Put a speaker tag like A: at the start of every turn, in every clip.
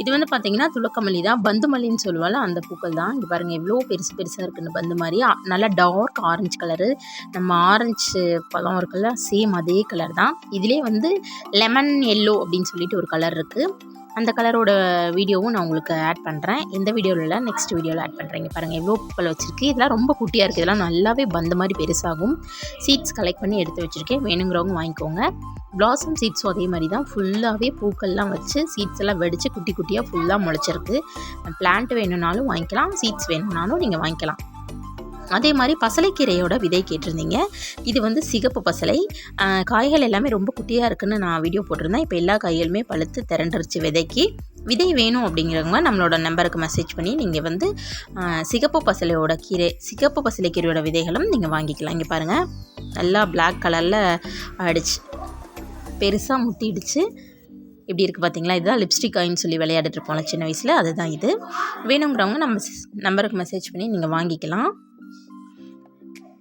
A: இது வந்து பார்த்திங்கன்னா துளக்கமல்லி தான், பந்து மல்லின்னு சொல்லுவாள் அந்த பூக்கள் தான். இங்கே பாருங்கள் எவ்வளோ பெருசு பெருசாக இருக்குன்னு பந்து மாதிரி. நல்லா டார்க் ஆரஞ்சு கலரு, நம்ம ஆரஞ்சு பழம் இருக்குல்ல சேம் அதே கலர் தான். இதிலே வந்து லெமன் எல்லோ அப்படின்னு சொல்லிட்டு ஒரு கலர் இருக்குது. அந்த கலரோட வீடியோவும் நான் உங்களுக்கு ஆட் பண்ணுறேன். இந்த வீடியோவில் இல்லை, நெக்ஸ்ட் வீடியோவில் ஆட் பண்ணுறேன். இங்கே பாருங்கள் எவ்வளோ பூக்கள் வச்சுருக்கு. இதெல்லாம் ரொம்ப குட்டியாக இருக்குது. இதெல்லாம் நல்லாவே பந்து மாதிரி பெருசாகும். சீட்ஸ் கலெக்ட் பண்ணி எடுத்து வச்சுருக்கேன், வேணுங்கிறவங்க வாங்கிக்கோங்க. பிளாசம் சீட்ஸும் அதே மாதிரி தான், ஃபுல்லாகவே பூக்கள்லாம் வச்சு சீட்ஸ் எல்லாம் வெடித்து குட்டி குட்டியாக ஃபுல்லாக முளைச்சிருக்கு. பிளான்ட் வேணும்னாலும் வாங்கிக்கலாம், சீட்ஸ் வேணும்னாலும் நீங்கள் வாங்கிக்கலாம். அதே மாதிரி பசலைக்கீரையோட விதை கேட்டிருந்தீங்க. இது வந்து சிகப்பு பசலை. காய்கள் எல்லாமே ரொம்ப குட்டியாக இருக்குதுன்னு நான் வீடியோ போட்டிருந்தேன். இப்போ எல்லா காய்களுமே பழுத்து திரண்டுருச்சு விதைக்கு. விதை வேணும் அப்படிங்கிறவங்க நம்மளோட நம்பருக்கு மெசேஜ் பண்ணி நீங்கள் வந்து சிகப்பு பசலைக்கீரையோட விதைகளும் நீங்கள் வாங்கிக்கலாம். இங்கே பாருங்கள் நல்லா பிளாக் கலரில் ஆகிடுச்சு, பெருசாக முத்திடுச்சு. இப்படி இருக்குது பார்த்தீங்களா? இதுதான் லிப்ஸ்டிக் காயின்னு சொல்லி விளையாடிட்டு இருப்போம்ல சின்ன வயசில், அதுதான் இது. வேணுங்கிறவங்க நம்ம நம்பருக்கு மெசேஜ் பண்ணி நீங்கள் வாங்கிக்கலாம்.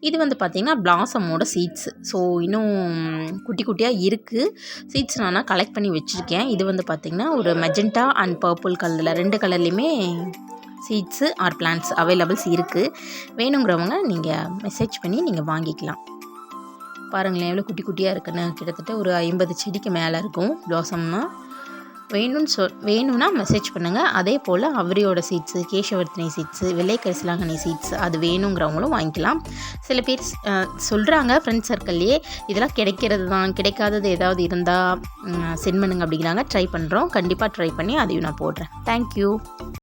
A: இது வந்து பார்த்திங்கன்னா பிளாசமோட சீட்ஸு. ஸோ இன்னும் குட்டி குட்டியாக இருக்குது. சீட்ஸ் நான் கலெக்ட் பண்ணி வச்சுருக்கேன். இது வந்து பார்த்திங்கன்னா ஒரு மெஜெண்டா அண்ட் பர்பிள் கலரில் 2 கலர்லேயுமே சீட்ஸு ஆர் பிளான்ட்ஸ் அவைலபிள்ஸ் இருக்குது. வேணுங்கிறவங்க நீங்கள் மெசேஜ் பண்ணி நீங்கள் வாங்கிக்கலாம். பாருங்களேன் எவ்வளோ குட்டி குட்டியாக இருக்குன்னு. கிட்டத்தட்ட ஒரு 50 செடிக்கு மேலே இருக்கும் பிளாசம்னா. வேணும்னா மெசேஜ் பண்ணுங்கள். அதே போல் அவரியோட சீட்ஸு, கேசவர்த்தினி சீட்ஸு, வெள்ளை கரிசலாங்கண்ணி சீட்ஸ் அது வேணுங்கிறவங்களும் வாங்கிக்கலாம். சில பேர் சொல்கிறாங்க ஃப்ரெண்ட்ஸ் சர்க்கிள்லேயே இதெல்லாம் கிடைக்கிறது தான், கிடைக்காதது ஏதாவது இருந்தால் சென்ட் பண்ணுங்க அப்படிங்கிறாங்க. ட்ரை பண்ணுறோம், கண்டிப்பாக ட்ரை பண்ணி அதையும் நான் போடுறேன். தேங்க்யூ.